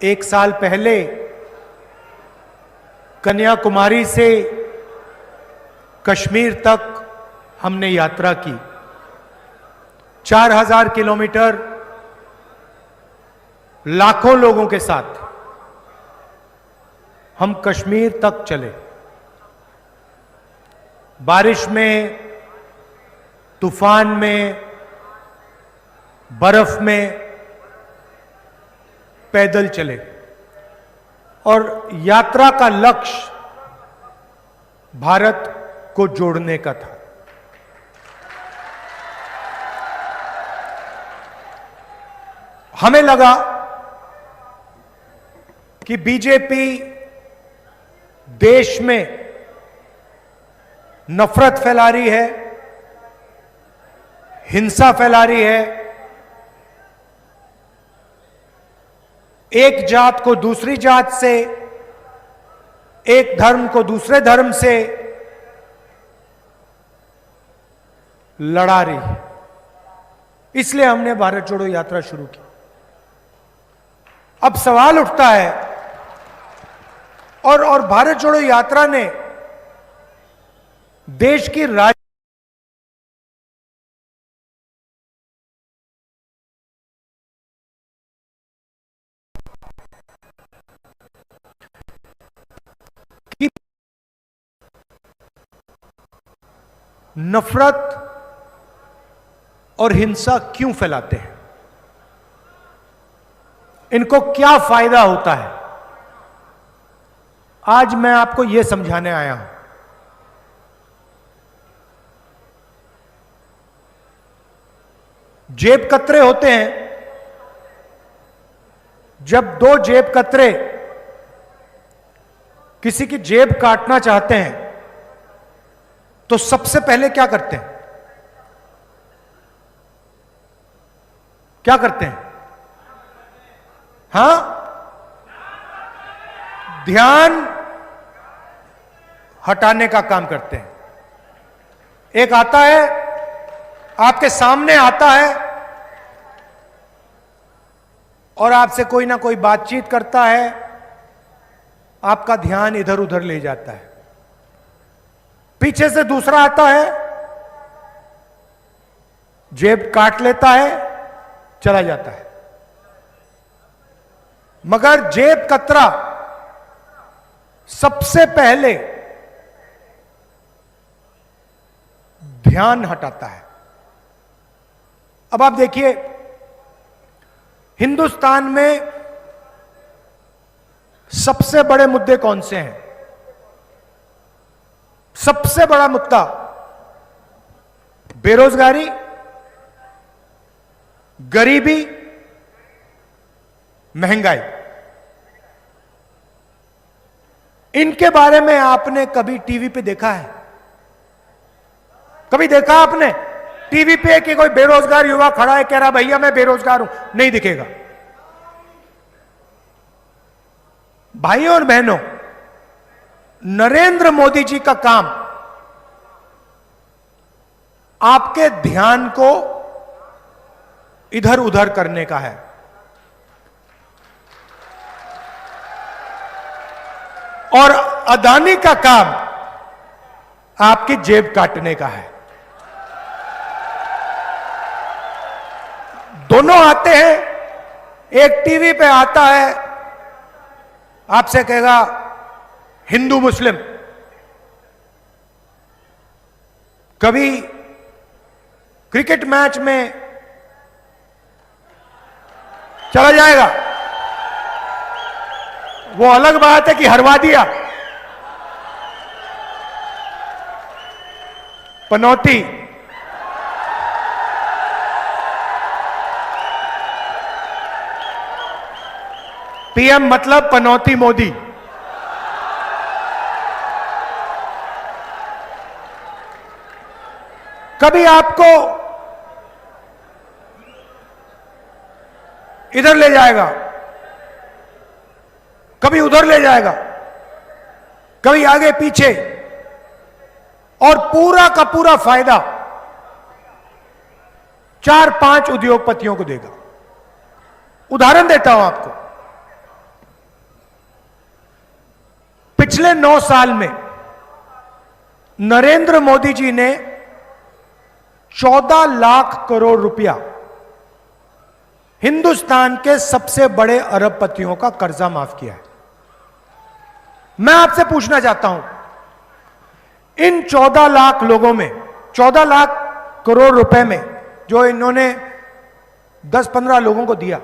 एक साल पहले कन्याकुमारी से कश्मीर तक हमने यात्रा की। 4000 किलोमीटर लाखों लोगों के साथ हम कश्मीर तक चले। बारिश में, तूफान में, बर्फ में पैदल चले और यात्रा का लक्ष्य भारत को जोड़ने का था। हमें लगा कि बीजेपी देश में नफरत फैला रही है, हिंसा फैला रही है, एक जात को दूसरी जात से, एक धर्म को दूसरे धर्म से लड़ा रही है। इसलिए हमने भारत जोड़ो यात्रा शुरू की। अब सवाल उठता है, और भारत जोड़ो यात्रा ने देश की नफरत और हिंसा क्यों फैलाते हैं, इनको क्या फायदा होता है, आज मैं आपको यह समझाने आया हूं। जेब कतरे होते हैं। जब दो जेब कतरे किसी की जेब काटना चाहते हैं तो सबसे पहले क्या करते हैं? क्या करते हैं? हां, ध्यान हटाने का काम करते हैं। एक आता है, आपके सामने आता है और आपसे कोई ना कोई बातचीत करता है, आपका ध्यान इधर उधर ले जाता है। पीछे से दूसरा आता है, जेब काट लेता है, चला जाता है। मगर जेब कतरा सबसे पहले ध्यान हटाता है। अब आप देखिए, हिंदुस्तान में सबसे बड़े मुद्दे कौन से हैं? सबसे बड़ा मुद्दा बेरोजगारी, गरीबी, महंगाई। इनके बारे में आपने कभी टीवी पे देखा है? कभी देखा आपने टीवी पे कि कोई बेरोजगार युवा खड़ा है, कह रहा भैया मैं बेरोजगार हूं? नहीं दिखेगा। भाइयों और बहनों, नरेंद्र मोदी जी का काम आपके ध्यान को इधर उधर करने का है। और अदानी का काम आपकी जेब काटने का है। दोनों आते हैं। एक टीवी पे आता है, आपसे कहेगा हिंदू मुस्लिम। कभी क्रिकेट मैच में चला जाएगा, वो अलग बात है कि हरवा दिया। पनौती, पीएम मतलब पनौती मोदी। कभी आपको इधर ले जाएगा, कभी उधर ले जाएगा, कभी आगे पीछे, और पूरा का पूरा फायदा 4-5 उद्योगपतियों को देगा। उदाहरण देता हूं आपको। पिछले 9 साल में नरेंद्र मोदी जी ने 14 लाख करोड़ रुपया हिंदुस्तान के सबसे बड़े अरबपतियों का कर्जा माफ किया है। मैं आपसे पूछना चाहता हूं, इन 14 लाख लोगों में, 14 लाख करोड़ रुपए में जो इन्होंने 10-15 लोगों को दिया,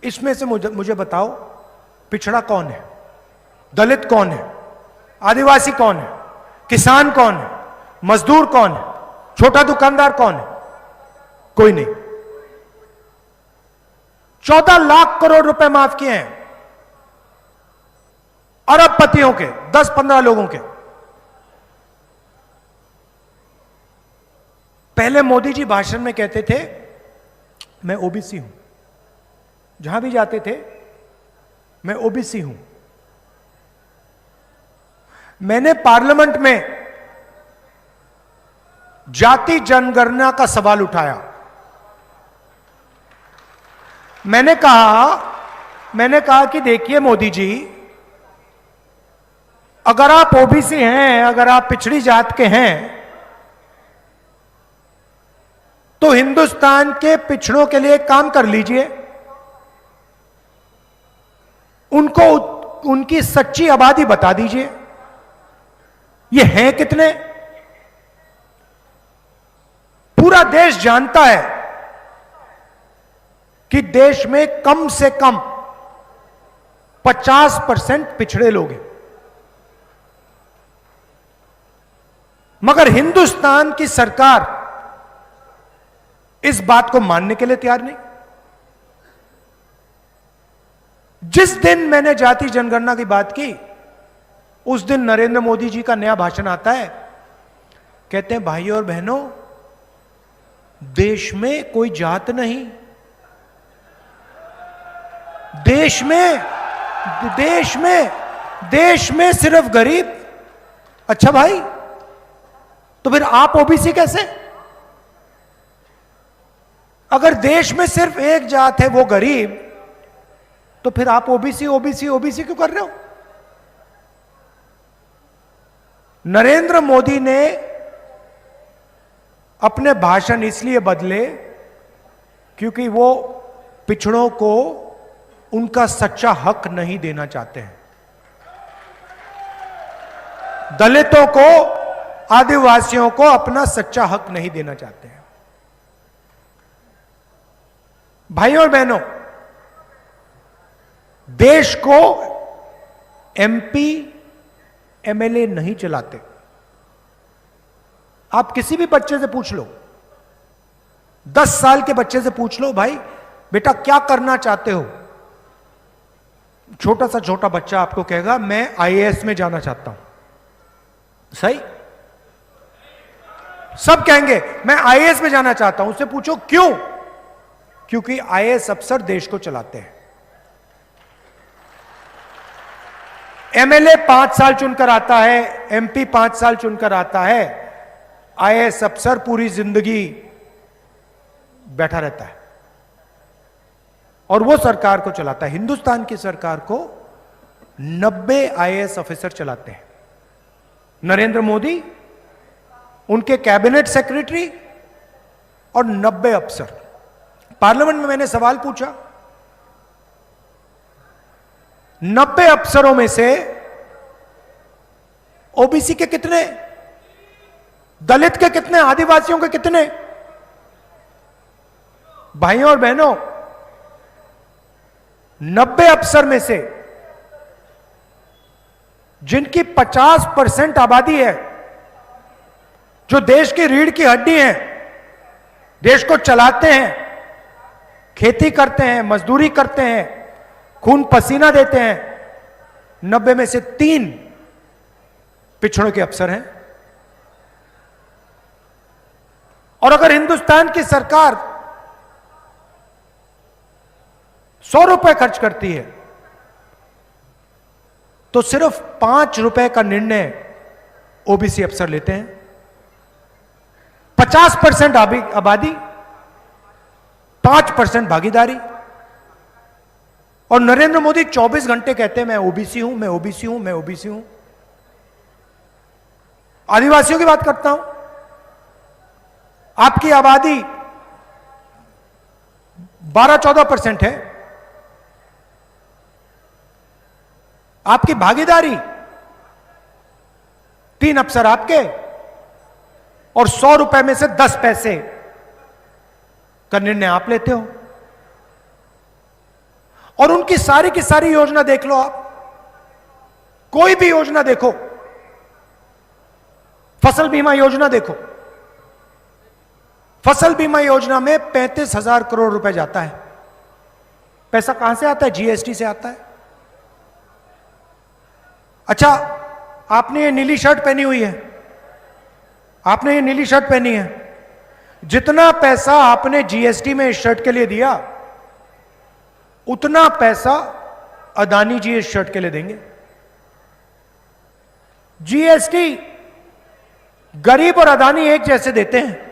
इसमें से मुझे बताओ पिछड़ा कौन है, दलित कौन है, आदिवासी कौन है, किसान कौन है, मजदूर कौन है, छोटा दुकानदार कौन है? कोई नहीं। 14 लाख करोड़ रुपए माफ किए हैं अरबपतियों के, 10-15 लोगों के। पहले मोदी जी भाषण में कहते थे मैं ओबीसी हूं, जहां भी जाते थे मैं ओबीसी हूं। मैंने पार्लियामेंट में जाति जनगणना का सवाल उठाया। मैंने कहा कि देखिए मोदी जी, अगर आप ओबीसी हैं, अगर आप पिछड़ी जात के हैं, तो हिंदुस्तान के पिछड़ों के लिए काम कर लीजिए, उनको उनकी सच्ची आबादी बता दीजिए, ये हैं कितने। पूरा देश जानता है कि देश में कम से कम 50% पिछड़े लोग हैं, मगर हिंदुस्तान की सरकार इस बात को मानने के लिए तैयार नहीं। जिस दिन मैंने जाति जनगणना की बात की, उस दिन नरेंद्र मोदी जी का नया भाषण आता है। कहते हैं भाइयों और बहनों, देश में कोई जात नहीं, देश में सिर्फ गरीब। अच्छा भाई, तो फिर आप ओबीसी कैसे? अगर देश में सिर्फ एक जात है वो गरीब, तो फिर आप ओबीसी क्यों कर रहे हो? नरेंद्र मोदी ने अपने भाषण इसलिए बदले क्योंकि वो पिछड़ों को उनका सच्चा हक नहीं देना चाहते हैं। दलितों को, आदिवासियों को अपना सच्चा हक नहीं देना चाहते हैं। भाइयों और बहनों, देश को एमपी एमएलए नहीं चलाते। आप किसी भी बच्चे से पूछ लो, 10 साल के बच्चे से पूछ लो, भाई बेटा क्या करना चाहते हो? छोटा बच्चा आपको कहेगा मैं आईएएस में जाना चाहता हूं। सही? सब कहेंगे मैं आईएएस में जाना चाहता हूं। उससे पूछो क्यों? क्योंकि आईएएस अफसर देश को चलाते हैं। एमएलए 5 साल चुनकर आता है, एमपी 5 साल चुनकर आता है, आईएएस अफसर पूरी जिंदगी बैठा रहता है और वो सरकार को चलाता है। हिंदुस्तान की सरकार को 90 आईएएस ऑफिसर चलाते हैं। नरेंद्र मोदी, उनके कैबिनेट सेक्रेटरी और 90 अफसर। पार्लियामेंट में मैंने सवाल पूछा, 90 अफसरों में से ओबीसी के कितने, दलित के कितने, आदिवासियों के कितने? भाइयों और बहनों, 90 अफसर में से जिनकी 50% आबादी है, जो देश की रीढ़ की हड्डी है, देश को चलाते हैं, खेती करते हैं, मजदूरी करते हैं, खून पसीना देते हैं, 90 में से 3 पिछड़ों के अफसर हैं। और अगर हिंदुस्तान की सरकार 100 रुपए खर्च करती है तो सिर्फ 5 रुपए का निर्णय ओबीसी अफसर लेते हैं। 50% आबादी, 5% भागीदारी। और नरेंद्र मोदी 24 घंटे कहते हैं मैं ओबीसी हूं, मैं ओबीसी हूं, मैं ओबीसी हूं। आदिवासियों की बात करता हूं। आपकी आबादी 12-14% है। आपकी भागीदारी 3 अफसर आपके और 100 रुपए में से 10 पैसे का निर्णय आप लेते हो। और उनकी सारी की सारी योजना देख लो आप, कोई भी योजना देखो, फसल बीमा योजना देखो, फसल बीमा योजना में 35,000 करोड़ रुपए जाता है। पैसा कहां से आता है? जीएसटी से आता है। अच्छा, आपने ये नीली शर्ट पहनी हुई है, आपने ये नीली शर्ट पहनी है, जितना पैसा आपने जीएसटी में इस शर्ट के लिए दिया उतना पैसा अदानी जी इस शर्ट के लिए देंगे। जीएसटी गरीब और अदानी एक जैसे देते हैं।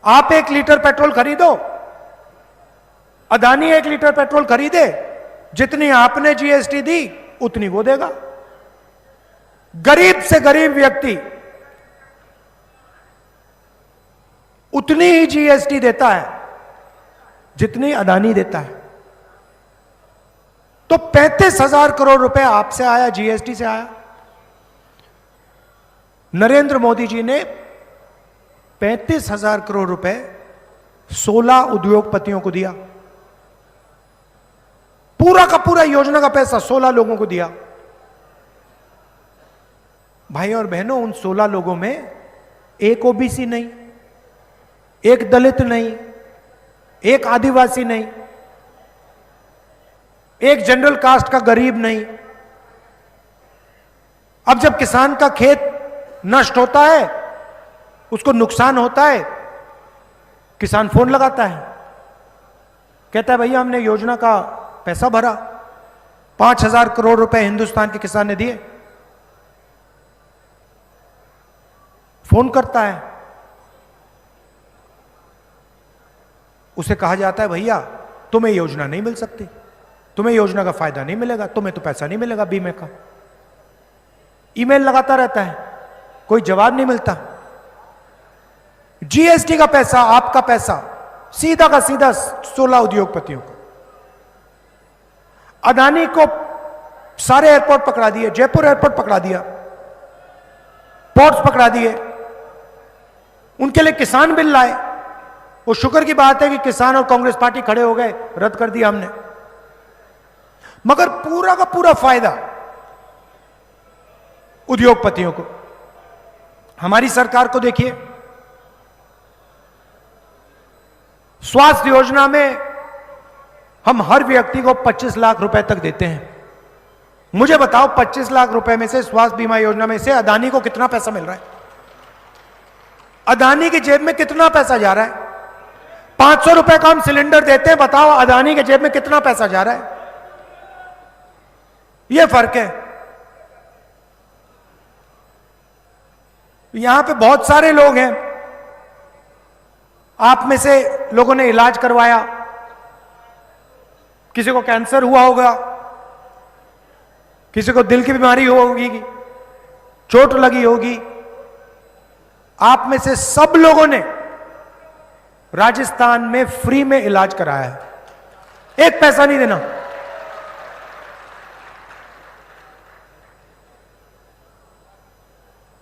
आप 1 लीटर पेट्रोल खरीदो, अदानी 1 लीटर पेट्रोल खरीदे, जितनी आपने जीएसटी दी उतनी वो देगा। गरीब से गरीब व्यक्ति उतनी ही जीएसटी देता है जितनी अदानी देता है। तो 35,000 करोड़ रुपए आपसे आया, जीएसटी से आया। नरेंद्र मोदी जी ने 35,000 करोड़ रुपए 16 उद्योगपतियों को दिया। पूरा का पूरा योजना का पैसा 16 लोगों को दिया। भाई और बहनों, उन 16 लोगों में एक ओबीसी नहीं, एक दलित नहीं, एक आदिवासी नहीं, एक जनरल कास्ट का गरीब नहीं। अब जब किसान का खेत नष्ट होता है, उसको नुकसान होता है, किसान फोन लगाता है, कहता है भैया हमने योजना का पैसा भरा, 5,000 करोड़ रुपए हिंदुस्तान के किसान ने दिए। फोन करता है, उसे कहा जाता है भैया तुम्हें योजना नहीं मिल सकती, तुम्हें योजना का फायदा नहीं मिलेगा, तुम्हें तो पैसा नहीं मिलेगा बीमे का। ईमेल लगाता रहता है, कोई जवाब नहीं मिलता। जीएसटी का पैसा, आपका पैसा सीधा का सीधा 16 उद्योगपतियों को। अदानी को सारे एयरपोर्ट पकड़ा दिए, जयपुर एयरपोर्ट पकड़ा दिया, पोर्ट्स पकड़ा दिए, उनके लिए किसान बिल लाए। वो शुक्र की बात है कि किसान और कांग्रेस पार्टी खड़े हो गए, रद्द कर दिया हमने। मगर पूरा का पूरा फायदा उद्योगपतियों को। हमारी सरकार को देखिए, स्वास्थ्य योजना में हम हर व्यक्ति को 25 लाख रुपए तक देते हैं। मुझे बताओ 25 लाख रुपए में से, स्वास्थ्य बीमा योजना में से अदानी को कितना पैसा मिल रहा है? अदानी की जेब में कितना पैसा जा रहा है? 500 रुपए का हम सिलेंडर देते हैं, बताओ अदानी के जेब में कितना पैसा जा रहा है? यह फर्क है। यहां पे बहुत सारे लोग हैं, आप में से लोगों ने इलाज करवाया, किसी को कैंसर हुआ होगा, किसी को दिल की बीमारी होगी, चोट लगी होगी। आप में से सब लोगों ने राजस्थान में फ्री में इलाज कराया है, एक पैसा नहीं देना।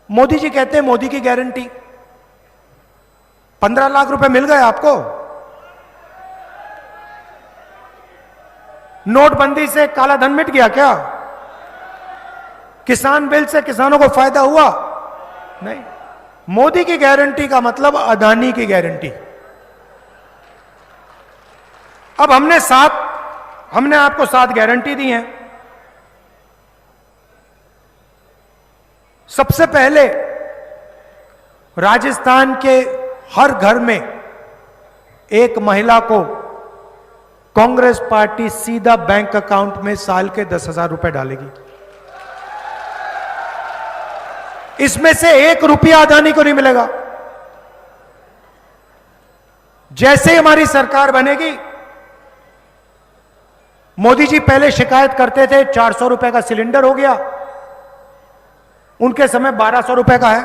मोदी जी कहते हैं मोदी की गारंटी, 15 लाख रुपए मिल गए आपको। नोटबंदी से काला धन मिट गया क्या? किसान बिल से किसानों को फायदा हुआ? नहीं। मोदी की गारंटी का मतलब अदानी की गारंटी। अब हमने आपको 7 गारंटी दी हैं। सबसे पहले राजस्थान के हर घर में एक महिला को कांग्रेस पार्टी सीधा बैंक अकाउंट में साल के 10,000 रुपए डालेगी। इसमें से 1 रुपया अदानी को नहीं मिलेगा। जैसे ही हमारी सरकार बनेगी, मोदी जी पहले शिकायत करते थे 400 रुपए का सिलेंडर हो गया, उनके समय 1200 रुपए का है।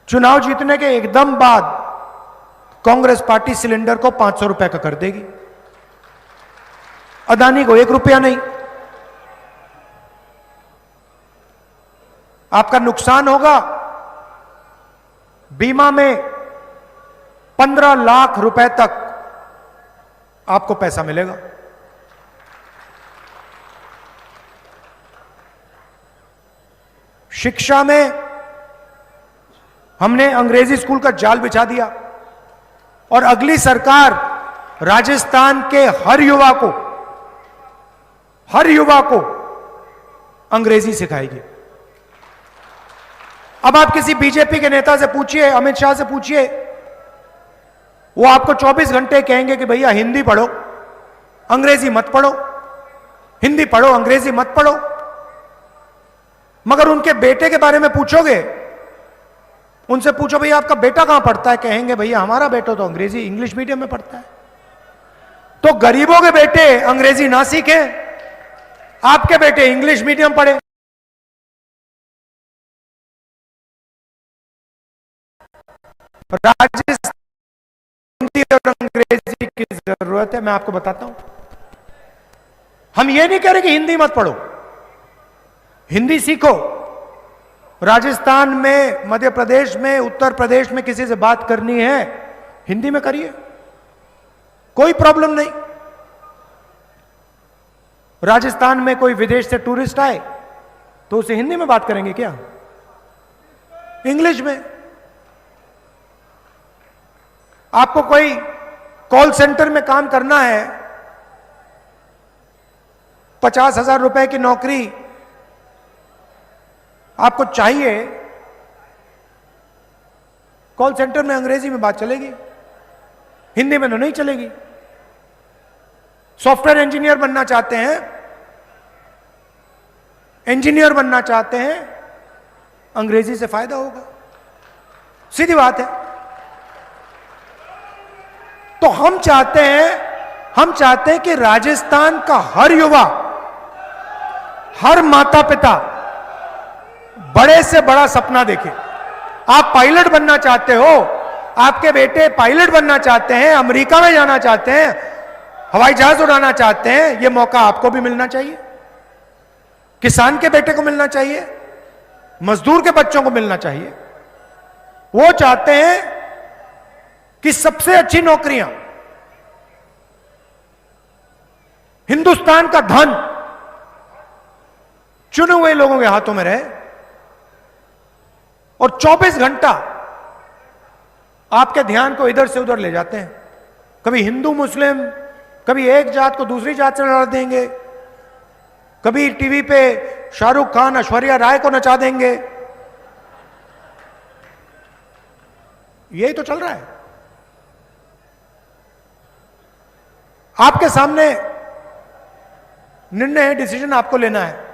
चुनाव जीतने के एकदम बाद कांग्रेस पार्टी सिलेंडर को 500 रुपए का कर देगी, अदानी को 1 रुपया नहीं। आपका नुकसान होगा, बीमा में 15 लाख रुपए तक आपको पैसा मिलेगा। शिक्षा में हमने अंग्रेजी स्कूल का जाल बिछा दिया और अगली सरकार राजस्थान के हर युवा को अंग्रेजी सिखाएगी। अब आप किसी बीजेपी के नेता से पूछिए, अमित शाह से पूछिए, वो आपको 24 घंटे कहेंगे कि भैया हिंदी पढ़ो, अंग्रेजी मत पढ़ो, हिंदी पढ़ो, अंग्रेजी मत पढ़ो। मगर उनके बेटे के बारे में पूछोगे, उनसे पूछो भैया आपका बेटा कहां पढ़ता है, कहेंगे भैया हमारा बेटा तो अंग्रेजी इंग्लिश मीडियम में पढ़ता है। तो गरीबों के बेटे अंग्रेजी ना सीखें, आपके बेटे इंग्लिश मीडियम पढ़े। राजस्थान हिंदी और अंग्रेजी की जरूरत है, मैं आपको बताता हूं। हम ये नहीं कह रहे कि हिंदी मत पढ़ो, हिंदी सीखो। राजस्थान में, मध्य प्रदेश में, उत्तर प्रदेश में किसी से बात करनी है हिंदी में करिए, कोई प्रॉब्लम नहीं। राजस्थान में कोई विदेश से टूरिस्ट आए तो उसे हिंदी में बात करेंगे क्या, इंग्लिश में। आपको कोई कॉल सेंटर में काम करना है, 50,000 रुपए की नौकरी आपको चाहिए, कॉल सेंटर में अंग्रेजी में बात चलेगी, हिंदी में तो नहीं चलेगी। सॉफ्टवेयर इंजीनियर बनना चाहते हैं, इंजीनियर बनना चाहते हैं, अंग्रेजी से फायदा होगा, सीधी बात है। तो हम चाहते हैं कि राजस्थान का हर युवा, हर माता पिता बड़े से बड़ा सपना देखे। आप पायलट बनना चाहते हो, आपके बेटे पायलट बनना चाहते हैं, अमेरिका में जाना चाहते हैं, हवाई जहाज उड़ाना चाहते हैं, यह मौका आपको भी मिलना चाहिए, किसान के बेटे को मिलना चाहिए, मजदूर के बच्चों को मिलना चाहिए। वो चाहते हैं कि सबसे अच्छी नौकरियां, हिंदुस्तान का धन चुने हुए लोगों के हाथों में रहे और 24 घंटा आपके ध्यान को इधर से उधर ले जाते हैं। कभी हिंदू मुस्लिम, कभी एक जात को दूसरी जात से लड़ा देंगे, कभी टीवी पे शाहरुख खान ऐश्वर्या राय को नचा देंगे। यही तो चल रहा है। आपके सामने निर्णय है, डिसीजन आपको लेना है।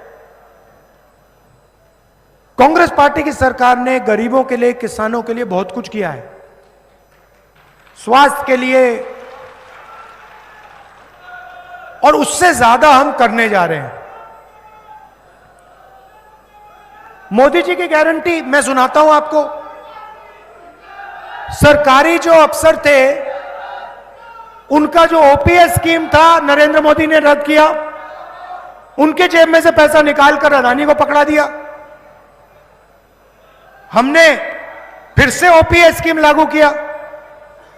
कांग्रेस पार्टी की सरकार ने गरीबों के लिए, किसानों के लिए बहुत कुछ किया है, स्वास्थ्य के लिए, और उससे ज्यादा हम करने जा रहे हैं। मोदी जी की गारंटी मैं सुनाता हूं आपको। सरकारी जो अफसर थे, उनका जो ओपीएस स्कीम था नरेंद्र मोदी ने रद्द किया, उनके जेब में से पैसा निकालकर अदानी को पकड़ा दिया। हमने फिर से ओपीएस स्कीम लागू किया,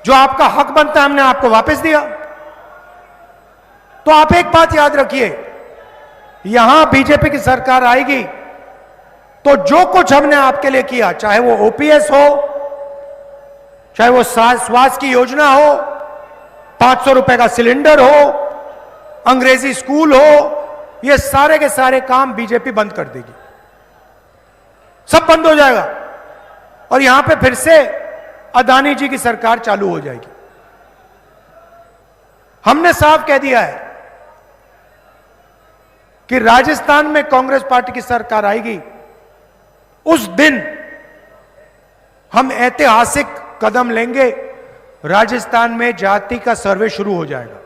जो आपका हक बनता है हमने आपको वापस दिया। तो आप एक बात याद रखिए, यहां बीजेपी की सरकार आएगी तो जो कुछ हमने आपके लिए किया, चाहे वो ओपीएस हो, चाहे वो स्वास्थ्य की योजना हो, 500 रुपए का सिलेंडर हो, अंग्रेजी स्कूल हो, ये सारे के सारे काम बीजेपी बंद कर देगी, सब बंद हो जाएगा और यहां पे फिर से अदानी जी की सरकार चालू हो जाएगी। हमने साफ कह दिया है कि राजस्थान में कांग्रेस पार्टी की सरकार आएगी, उस दिन हम ऐतिहासिक कदम लेंगे। राजस्थान में जाति का सर्वे शुरू हो जाएगा।